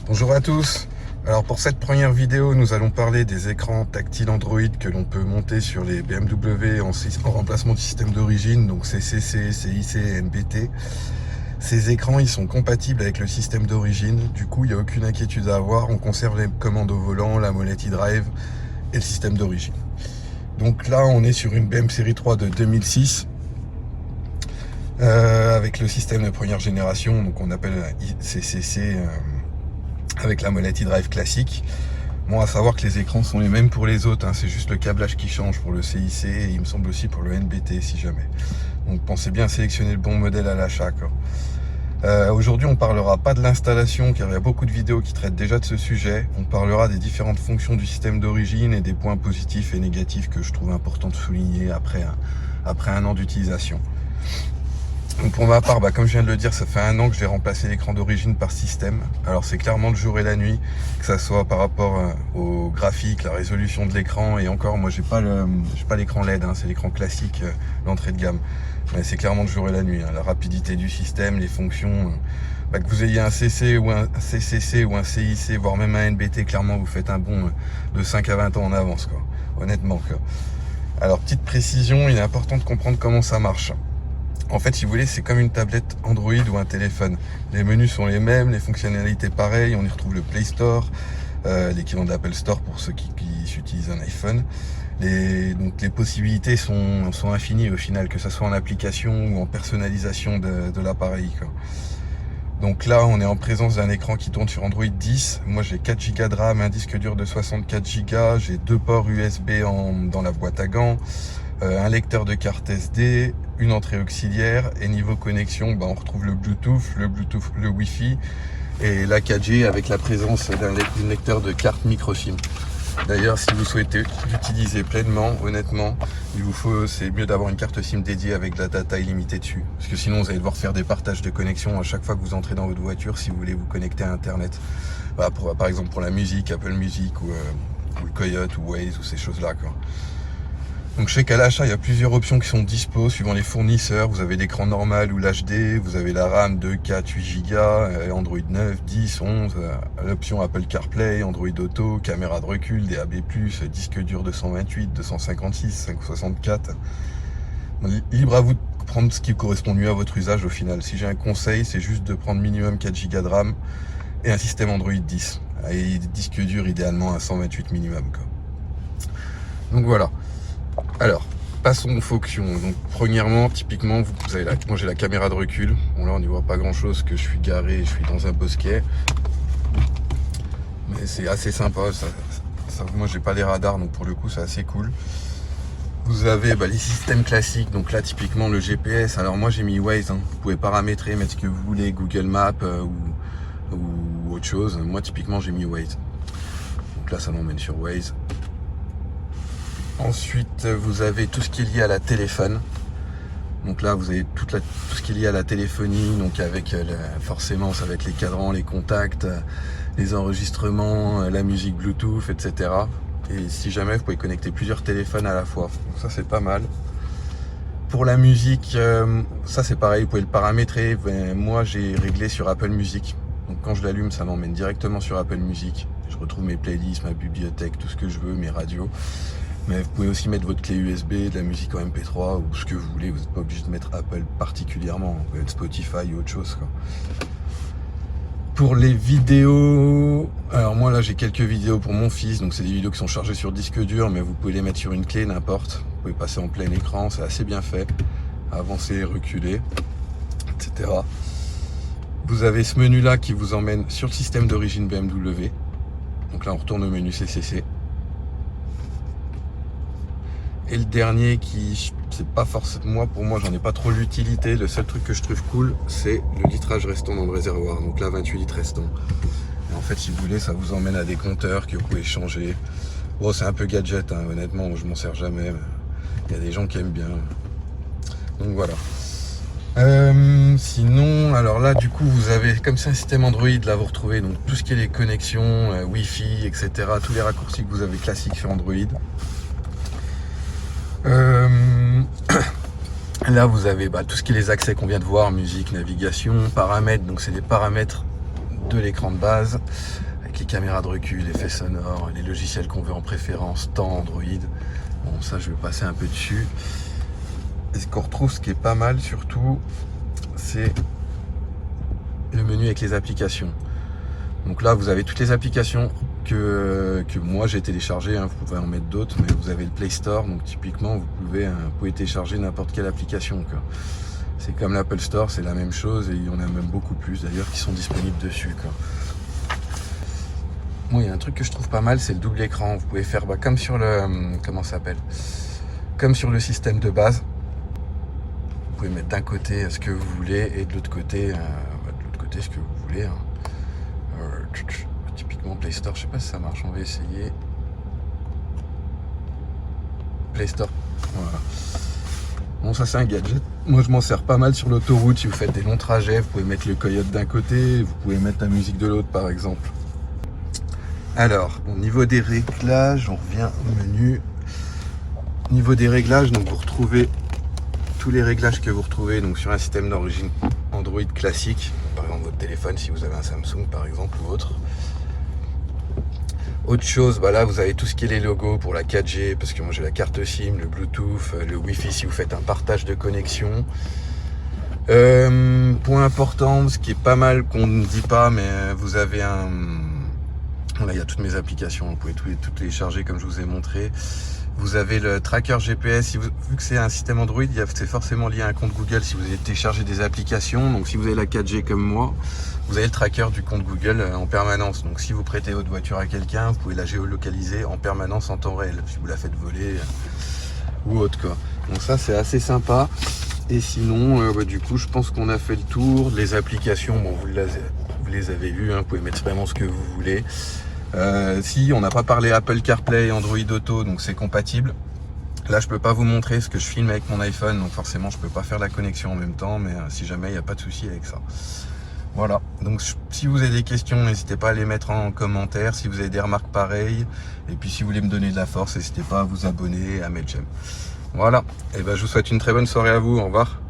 Bonjour à tous. Alors pour cette première vidéo, nous allons parler des écrans tactiles Android que l'on peut monter sur les BMW en remplacement du système d'origine, donc CCC, CIC et NBT. Ces écrans, ils sont compatibles avec le système d'origine, du coup il n'y a aucune inquiétude à avoir, on conserve les commandes au volant, la molette e-drive et le système d'origine. Donc là on est sur une BM série 3 de 2006. Avec le système de première génération, donc on appelle CCC, avec la molette e-drive classique. Bon, à savoir que les écrans sont les mêmes pour les autres, hein, c'est juste le câblage qui change pour le CIC et il me semble aussi pour le NBT si jamais. Donc pensez bien à sélectionner le bon modèle à l'achat. Aujourd'hui on parlera pas de l'installation car il y a beaucoup de vidéos qui traitent déjà de ce sujet. On parlera des différentes fonctions du système d'origine et des points positifs et négatifs que je trouve important de souligner après un an d'utilisation. Donc pour ma part, comme je viens de le dire, ça fait un an que j'ai remplacé l'écran d'origine par système. Alors c'est clairement le jour et la nuit, que ça soit par rapport au graphique, la résolution de l'écran, et encore, moi j'ai pas l'écran LED, hein, c'est l'écran classique, l'entrée de gamme. Mais c'est clairement le jour et la nuit, hein, la rapidité du système, les fonctions. Que vous ayez un CC ou un CCC ou un CIC, voire même un NBT, clairement vous faites un bond de 5 à 20 ans en avance, quoi. Honnêtement. Alors petite précision, il est important de comprendre comment ça marche. En fait, si vous voulez, c'est comme une tablette Android ou un téléphone. Les menus sont les mêmes, les fonctionnalités pareilles. On y retrouve le Play Store, l'équivalent de l'Apple Store pour ceux qui utilisent un iPhone. Donc les possibilités sont infinies au final, que ce soit en application ou en personnalisation de l'appareil. Donc là, on est en présence d'un écran qui tourne sur Android 10. Moi, j'ai 4 Go de RAM, un disque dur de 64 Go. J'ai 2 ports USB dans la boîte à gants. Un lecteur de carte SD, une entrée auxiliaire, et niveau connexion, on retrouve le Bluetooth, le Wi-Fi et la 4G avec la présence d'un lecteur de carte micro SIM. D'ailleurs, si vous souhaitez l'utiliser pleinement, honnêtement, c'est mieux d'avoir une carte SIM dédiée avec de la data illimitée dessus. Parce que sinon, vous allez devoir faire des partages de connexion à chaque fois que vous entrez dans votre voiture si vous voulez vous connecter à Internet. Par exemple pour la musique, Apple Music ou le Coyote ou Waze ou ces choses-là. Donc je sais qu'à l'achat, il y a plusieurs options qui sont dispo suivant les fournisseurs. Vous avez l'écran normal ou l'HD, vous avez la RAM 2, 4, 8 Go, Android 9, 10, 11, l'option Apple CarPlay, Android Auto, caméra de recul, DAB+, disque dur 228, 256, 564. Libre à vous de prendre ce qui correspond mieux à votre usage au final. Si j'ai un conseil, c'est juste de prendre minimum 4 Go de RAM et un système Android 10. Et disque dur idéalement à 128 minimum. Donc voilà. Alors, passons aux fonctions. Donc, premièrement, typiquement, moi j'ai la caméra de recul. Bon, là, on n'y voit pas grand chose, que je suis garé, je suis dans un bosquet. Mais c'est assez sympa. Moi, j'ai pas les radars, donc pour le coup, c'est assez cool. Vous avez les systèmes classiques. Donc là, typiquement, le GPS. Alors, moi, j'ai mis Waze. Hein. Vous pouvez paramétrer, mettre ce que vous voulez, Google Maps ou autre chose. Moi, typiquement, j'ai mis Waze. Donc là, ça m'emmène sur Waze. Ensuite, vous avez tout ce qui est lié à la téléphone. Donc là, vous avez tout ce qui est lié à la téléphonie. Donc avec forcément, ça va être les cadrans, les contacts, les enregistrements, la musique Bluetooth, etc. Et si jamais, vous pouvez connecter plusieurs téléphones à la fois. Donc ça, c'est pas mal. Pour la musique, ça c'est pareil, vous pouvez le paramétrer. Moi, j'ai réglé sur Apple Music. Donc quand je l'allume, ça m'emmène directement sur Apple Music. Je retrouve mes playlists, ma bibliothèque, tout ce que je veux, mes radios. Mais vous pouvez aussi mettre votre clé USB, de la musique en MP3 ou ce que vous voulez. Vous n'êtes pas obligé de mettre Apple particulièrement. Vous pouvez mettre Spotify ou autre chose. Pour les vidéos, alors moi là j'ai quelques vidéos pour mon fils. Donc c'est des vidéos qui sont chargées sur disque dur, mais vous pouvez les mettre sur une clé, n'importe. Vous pouvez passer en plein écran, c'est assez bien fait. Avancer, reculer, etc. Vous avez ce menu là qui vous emmène sur le système d'origine BMW. Donc là on retourne au menu CCC. Et le dernier c'est pas forcément, pour moi j'en ai pas trop l'utilité. Le seul truc que je trouve cool, c'est le litrage restant dans le réservoir. Donc là 28 litres restants. Et en fait si vous voulez, ça vous emmène à des compteurs que vous pouvez changer. Bon, c'est un peu gadget, hein, honnêtement, je m'en sers jamais. Il y a des gens qui aiment bien. Donc voilà. Sinon, alors là du coup vous avez, comme c'est un système Android, là vous retrouvez donc tout ce qui est les connexions, Wi-Fi, etc. Tous les raccourcis que vous avez classiques sur Android. Là vous avez tout ce qui est les accès qu'on vient de voir, musique, navigation, paramètres. Donc c'est des paramètres de l'écran de base, avec les caméras de recul, effets sonores, les logiciels qu'on veut en préférence, tant Android. Bon, ça je vais passer un peu dessus. Et ce qu'on retrouve, ce qui est pas mal surtout, c'est le menu avec les applications. Donc là, vous avez toutes les applications que moi j'ai téléchargées, hein. Vous pouvez en mettre d'autres, mais vous avez le Play Store, donc typiquement vous pouvez télécharger n'importe quelle application, quoi. C'est comme l'Apple Store, c'est la même chose, et il y en a même beaucoup plus d'ailleurs qui sont disponibles dessus, quoi. Moi, il y a un truc que je trouve pas mal, c'est le double écran. Vous pouvez faire comme sur le comment ça s'appelle, comme sur le système de base. Vous pouvez mettre d'un côté ce que vous voulez et de l'autre côté, ce que vous voulez, hein. Typiquement Play Store, je sais pas si ça marche, on va essayer. Play Store, voilà. Bon, ça c'est un gadget. Moi je m'en sers pas mal sur l'autoroute. Si vous faites des longs trajets, vous pouvez mettre le coyote d'un côté, vous pouvez mettre la musique de l'autre par exemple. Alors, au niveau des réglages, on revient au menu. Au niveau des réglages, donc vous retrouvez tous les réglages que vous retrouvez donc sur un système d'origine Android classique, par exemple votre téléphone si vous avez un Samsung par exemple ou autre. Autre chose, là vous avez tout ce qui est les logos pour la 4G, parce que moi j'ai la carte SIM, le Bluetooth, le Wi-Fi si vous faites un partage de connexion. Point important, ce qui est pas mal qu'on ne dit pas, mais vous avez un... Là il y a toutes mes applications, vous pouvez toutes télécharger comme je vous ai montré. Vous avez le tracker GPS, vu que c'est un système Android, c'est forcément lié à un compte Google si vous avez téléchargé des applications. Donc si vous avez la 4G comme moi, vous avez le tracker du compte Google en permanence. Donc si vous prêtez votre voiture à quelqu'un, vous pouvez la géolocaliser en permanence en temps réel, si vous la faites voler ou autre, quoi. Donc ça c'est assez sympa. Et sinon, du coup, je pense qu'on a fait le tour. Les applications, bon, vous les avez vues, hein, vous pouvez mettre vraiment ce que vous voulez. Si on n'a pas parlé Apple CarPlay et Android Auto, donc c'est compatible. Là je peux pas vous montrer ce que je filme avec mon iPhone, donc forcément je peux pas faire la connexion en même temps, mais si jamais il n'y a pas de souci avec ça. Voilà, donc si vous avez des questions, n'hésitez pas à les mettre en commentaire, si vous avez des remarques pareilles, et puis si vous voulez me donner de la force, n'hésitez pas à vous abonner, à mettre j'aime. Voilà, et je vous souhaite une très bonne soirée à vous, au revoir.